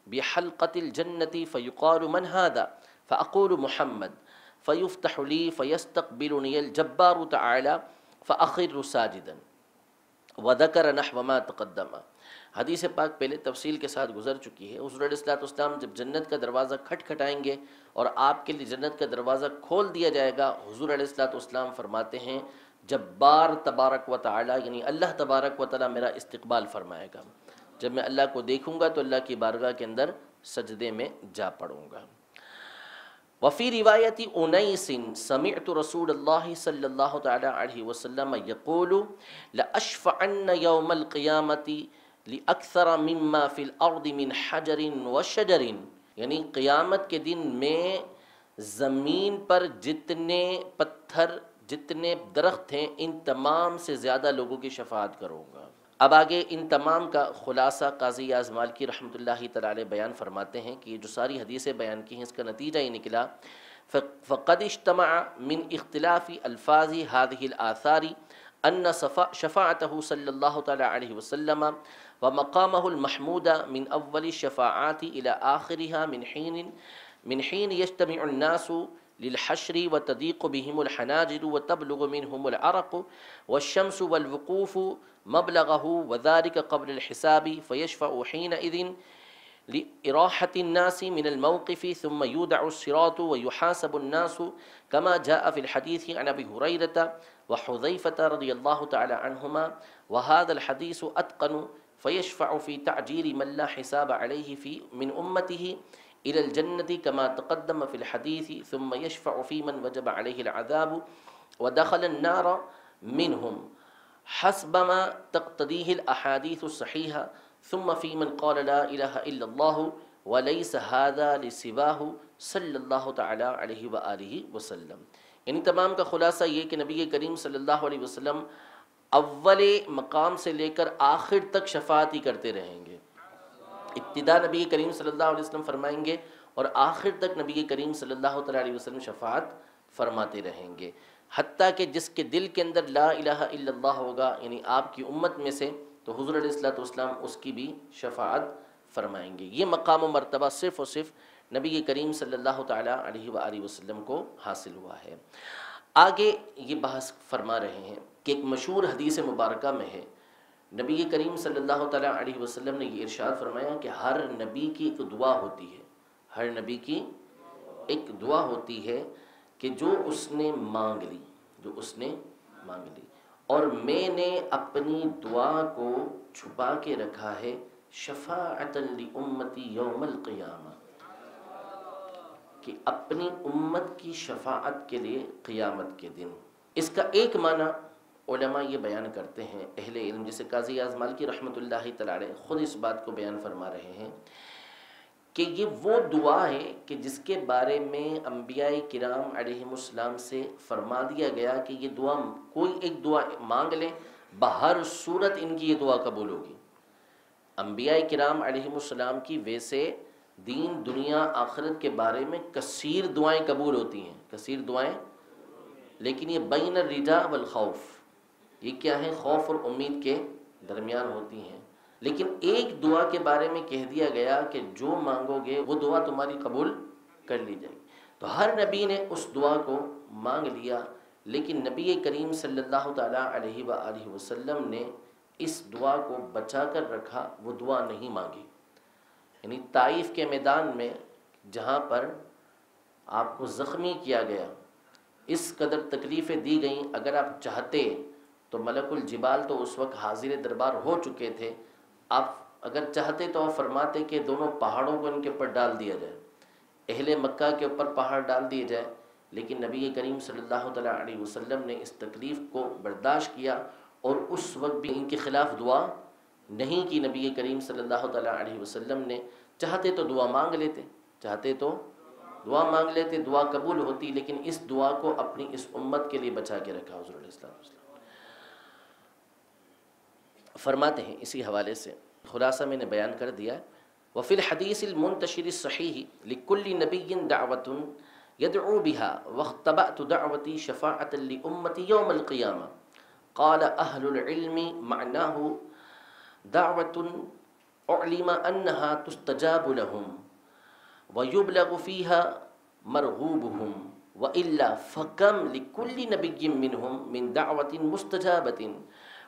Speaker 2: بحلقة الجنة فيقال من هذا فأقول محمد فيفتح لي فيستقبلني الجبار تعالى فأخر ساجدا وذكر نحو ما تقدم. حدیث پاک پہلے تفصیل کے ساتھ گزر چکی ہے. حضور علیہ السلام جب جنت کا دروازہ کھٹکھٹائیں گے اور آپ کے لیے جنت کا دروازہ کھول دیا جائے گا، حضور علیہ السلام فرماتے ہیں جبار تبارک و تعالی، یعنی اللہ تبارک و تعالی میرا استقبال فرمائے گا. جب میں اللہ کو دیکھوں گا تو اللہ کی بارگاہ کے اندر سجدے میں جا پڑوں گا. وفی روایت انیس سمعت رسول اللہ صلی اللہ تعالی علیہ وسلم یقول لأشفعن یوم القیامت لأکثر مما فی الارض من حجر وشجر، یعنی قیامت کے دن میں زمین پر جتنے پتھر جتنے درخت ہیں ان تمام سے زیادہ لوگوں کی شفاعت کروں گا. اب آگے ان تمام کا خلاصہ قاضی اعظم مالکی رحمۃ اللہ تعالی بیان فرماتے ہیں کہ یہ جو ساری حدیثیں بیان کی ہیں اس کا نتیجہ یہ نکلا فقد اجتمع من اختلاف الفاظ هذه الآثار ان شفاعته صلی اللہ تعالی علیہ وسلم ومقامه المحمود من اول الشفاعات الى آخرها من حين يجتمع الناس للحشر وتضيق بهم الحناجر وتبلغ منهم العرق والشمس والوقوف مبلغه وذلك قبل الحساب فيشفع حينئذ لإراحة الناس من الموقف ثم يودع الصراط ويحاسب الناس كما جاء في الحديث عن أبي هريرة وحذيفة رضي الله تعالى عنهما وهذا الحديث أتقن فيشفع في تعجيل من لا حساب عليه في من أمته إلى الجنة كما تقدم في الحديث ثم يشفع في من وجب عليه العذاب ودخل النار منهم حسب ما تقتضيه الأحاديث الصحيحة ثم في من قال لا إله إلا الله وليس هذا لسواه صلی اللہ تعالی علیہ وآلہ وسلم. یعنی تمام کا خلاصہ یہ کہ نبی کریم صلی اللہ علیہ وسلم اول مقام سے لے کر آخر تک شفاعت ہی کرتے رہیں گے. ابتدا نبی کریم صلی اللہ علیہ وسلم فرمائیں گے اور آخر تک نبی کریم صلی اللہ علیہ وسلم شفاعت فرماتے رہیں گے، حتیٰ کہ جس کے دل کے اندر لا الہ الا اللہ ہوگا یعنی آپ کی امت میں سے، تو حضور علیہ السلام اس کی بھی شفاعت فرمائیں گے. یہ مقام و مرتبہ صرف اور صرف نبی کریم صلی اللہ تعالی علیہ وآلہ وسلم کو حاصل ہوا ہے. آگے یہ بحث فرما رہے ہیں کہ ایک مشہور حدیث مبارکہ میں ہے نبی کریم صلی اللہ تعالی علیہ وسلم نے یہ ارشاد فرمایا کہ ہر نبی کی ایک دعا ہوتی ہے، ہر نبی کی ایک دعا ہوتی ہے کہ جو اس نے مانگ لی، جو اس نے مانگ لی، اور میں نے اپنی دعا کو چھپا کے رکھا ہے شفاعۃ لامتی یوم القیامہ، کہ اپنی امت کی شفاعت کے لیے قیامت کے دن۔ اس کا ایک معنی علماء یہ بیان کرتے ہیں، اہل علم جیسے قاضی اعظم مالکی رحمۃ اللہ تعالی علیہ خود اس بات کو بیان فرما رہے ہیں کہ یہ وہ دعا ہے کہ جس کے بارے میں انبیاء کرام علیہم السلام سے فرما دیا گیا کہ یہ دعا، کوئی ایک دعا مانگ لیں، بہر صورت ان کی یہ دعا قبول ہوگی۔ انبیاء کرام علیہم السلام کی ویسے دین دنیا آخرت کے بارے میں کثیر دعائیں قبول ہوتی ہیں، کثیر دعائیں، لیکن یہ بین الرجاء والخوف، یہ کیا ہے؟ خوف اور امید کے درمیان ہوتی ہیں۔ لیکن ایک دعا کے بارے میں کہہ دیا گیا کہ جو مانگو گے وہ دعا تمہاری قبول کر لی جائے گی۔ تو ہر نبی نے اس دعا کو مانگ لیا، لیکن نبی کریم صلی اللہ تعالیٰ علیہ وآلہ وسلم نے اس دعا کو بچا کر رکھا، وہ دعا نہیں مانگی۔ یعنی طائف کے میدان میں جہاں پر آپ کو زخمی کیا گیا، اس قدر تکلیفیں دی گئیں، اگر آپ چاہتے تو ملک الجبال تو اس وقت حاضر دربار ہو چکے تھے، آپ اگر چاہتے تو آپ فرماتے کہ دونوں پہاڑوں کو ان کے اوپر ڈال دیا جائے، اہل مکہ کے اوپر پہاڑ ڈال دیے جائے، لیکن نبی کریم صلی اللہ تعالیٰ علیہ وسلم نے اس تکلیف کو برداشت کیا اور اس وقت بھی ان کے خلاف دعا نہیں کی۔ نبی کریم صلی اللہ تعالیٰ علیہ وسلم نے چاہتے تو دعا مانگ لیتے، چاہتے تو دعا مانگ لیتے، دعا قبول ہوتی، لیکن اس دعا کو اپنی اس امت کے لیے بچا کے رکھا حضور علیہ السلام۔ فرماتے ہیں اسی حوالے سے خلاصہ میں نے بیان کر دیا، وفی الحدیث المنتشر الصحیح لکل نبی دعوت یدعو بها واختبأت دعوتی شفاعۃ لامتی یوم القیامہ، قال اہل العلم معناه دعوت اعلم انها تستجاب لهم ويبلغ فيها مرغوبهم وإلا فكم لكل نبي منهم من دعوة مستجابة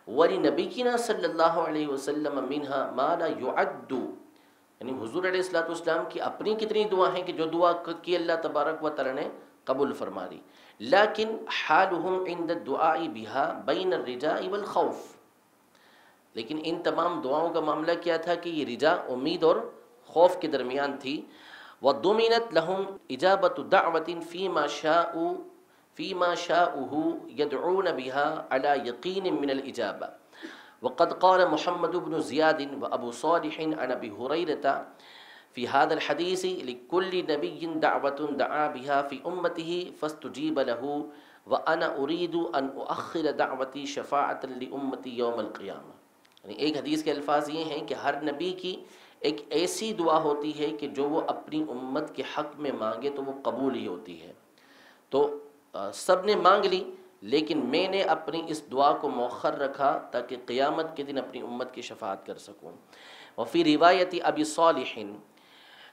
Speaker 2: وَلِنَبِيِّنَا صلی اللہ علیہ وسلم منها ما لا يعد، یعنی حضور علیہ السلام کی اپنی کتنی دعا ہیں کہ جو دعا کی اللہ تبارک و تعالی نے قبول فرما لی، لیکن حالهم عند الدعاء بها بین الرجاء والخوف، لیکن ان تمام دعاؤں کا معاملہ کیا تھا کہ یہ رجاء، امید اور خوف کے درمیان تھی۔ وَضُمِنَتْ لَهُمْ إِجَابَةُ دَعْوَةٍ فيما شاءه يدعون بها على يقين من الإجابة، وقد قال محمد بن زياد وأبو صالح عن أبي هريرة في هذا الحديث لكل نبي دعوة دعا بها في أمته فاستجيب له وأنا أريد أن أؤخر دعوتي شفاعة لأمتي يوم القيامة۔ یعنی ایک حدیث کے الفاظ یہ ہیں کہ ہر نبی کی ایک ایسی دعا ہوتی ہے کہ جو وہ اپنی امت کے حق میں مانگے تو وہ قبول ہی ہوتی ہے۔ تو سب نے مانگ لی، لیکن میں نے اپنی اس دعا کو مؤخر رکھا تاکہ قیامت کے دن اپنی امت کی شفاعت کر سکوں۔ وفی روایت ابی صالح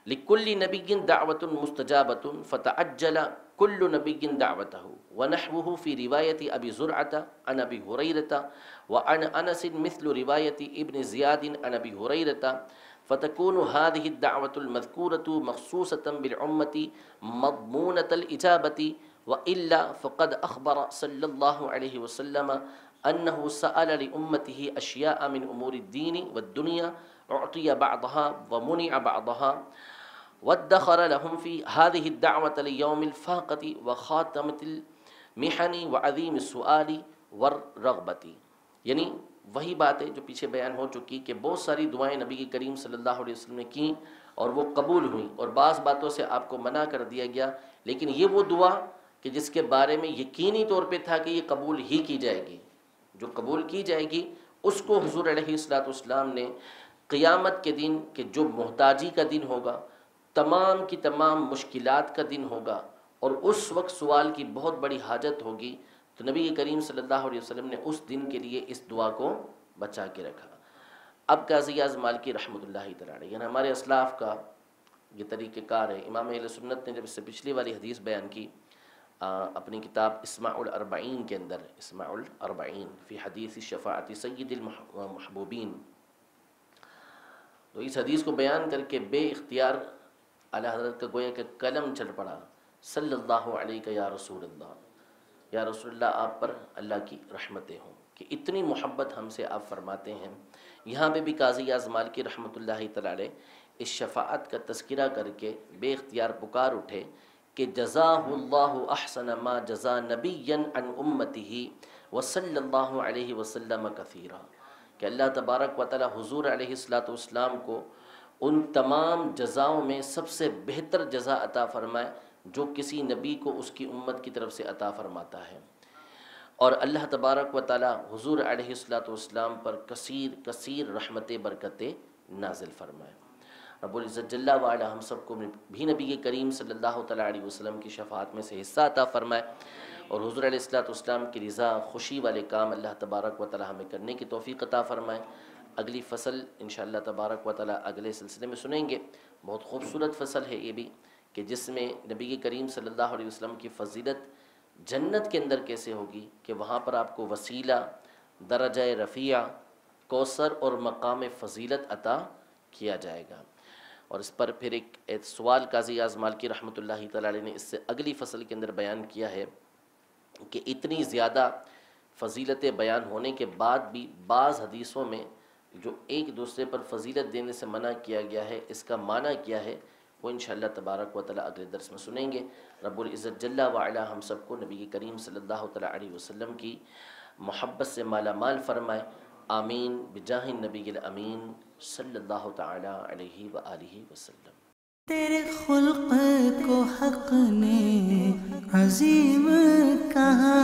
Speaker 2: لکل نبی دعوت مستجابۃ فتعجل کل نبی دعوتہ، ونحوہ فی روایت ابی زرعۃ عن ابی ہریرۃ وعن انس مثل روایت ابن زیاد عن ابی ہریرۃ، فتكون هذه الدعوة المذكورة مخصوصة بالأمة مضمونة الإجابة، وإلا فقد أخبر صلى الله عليه وسلم أنه سأل لأمته أشياء من أمور الدين والدنيا أعطي بعضها ومنع بعضها، وادخر لهم في هذه الدعوة ليوم الفاقة وخاتمة المحن وعظيم السؤال والرغبة۔ یعنی وہی باتیں جو پیچھے بیان ہو چکی کہ بہت ساری دعائیں نبی کریم صلی اللہ علیہ وسلم نے کیں اور وہ قبول ہوئیں، اور بعض باتوں سے آپ کو منع کر دیا گیا، لیکن یہ وہ دعا کہ جس کے بارے میں یقینی طور پہ تھا کہ یہ قبول ہی کی جائے گی، جو قبول کی جائے گی اس کو حضور علیہ السلام نے قیامت کے دن، کہ جو محتاجی کا دن ہوگا، تمام کی تمام مشکلات کا دن ہوگا، اور اس وقت سوال کی بہت بڑی حاجت ہوگی، تو نبی کریم صلی اللہ علیہ وسلم نے اس دن کے لیے اس دعا کو بچا کے رکھا۔ اب قاضی اعظم مالکی رحمۃ اللہ تعالی علیہ، یعنی ہمارے اسلاف کا یہ طریقہ کار ہے۔ امام اہل سنت نے جب اس سے پچھلی والی حدیث بیان کی اپنی کتاب اسماع الاربعین کے اندر، اسماع الاربعین فی حدیث شفاعت سید المحبوبین، تو اس حدیث کو بیان کر کے بے اختیار اعلیٰ حضرت کا گویا کہ قلم چل پڑا، صلی اللہ علیہ یا رسول اللہ، یا رسول اللہ آپ پر اللہ کی رحمتیں ہوں، کہ اتنی محبت ہم سے آپ فرماتے ہیں۔ یہاں پہ بھی قاضی اعظم مالکی رحمۃ اللہ تعالی علیہ اس شفاعت کا تذکرہ کر کے بے اختیار پکار اٹھے کہ جزاہ اللہ احسن ما جزا نبیا عن امتہ وصلی اللہ علیہ وسلم کثیرا، کہ اللہ تبارک و تعالی حضور علیہ والسلام کو ان تمام جزاؤں میں سب سے بہتر جزا عطا فرمائے جو کسی نبی کو اس کی امت کی طرف سے عطا فرماتا ہے، اور اللہ تبارک و تعالی حضور علیہ والسلام پر کثیر رحمت برکتیں نازل فرمائے۔ رب العزت جل وعلا ہم سب کو بھی نبی کریم صلی اللہ تعالیٰ علیہ وسلم کی شفاعت میں سے حصہ عطا فرمائے، اور حضور علیہ والسلام کی رضا خوشی والے کام اللہ تبارک و تعالیٰ ہمیں کرنے کی توفیق عطا فرمائے۔ اگلی فصل انشاءاللہ تبارک و تعالیٰ اگلے سلسلے میں سنیں گے۔ بہت خوبصورت فصل ہے یہ بھی، کہ جس میں نبی کریم صلی اللہ علیہ وسلم کی فضیلت جنت کے اندر کیسے ہوگی، کہ وہاں پر آپ کو وسیلہ، درجہ رفیع، کوثر اور مقام فضیلت عطا کیا جائے گا۔ اور اس پر پھر ایک سوال قاضی اعظم مالکی رحمۃ اللہ تعالی علیہ نے اس سے اگلی فصل کے اندر بیان کیا ہے کہ اتنی زیادہ فضیلتیں بیان ہونے کے بعد بھی بعض حدیثوں میں جو ایک دوسرے پر فضیلت دینے سے منع کیا گیا ہے، اس کا معنی کیا ہے، وہ انشاءاللہ تبارک و تعالیٰ اگلے درس میں سنیں گے۔ رب العزت جل وعلا ہم سب کو نبی کریم صلی اللہ تعالیٰ علیہ وسلم کی محبت سے مالا مال فرمائے، آمین بجاہ النبی الامین صلی اللہ تعالیٰ علیہ وآلہ وسلم۔
Speaker 1: تیرے خلق کو حق نے عظیم کہا،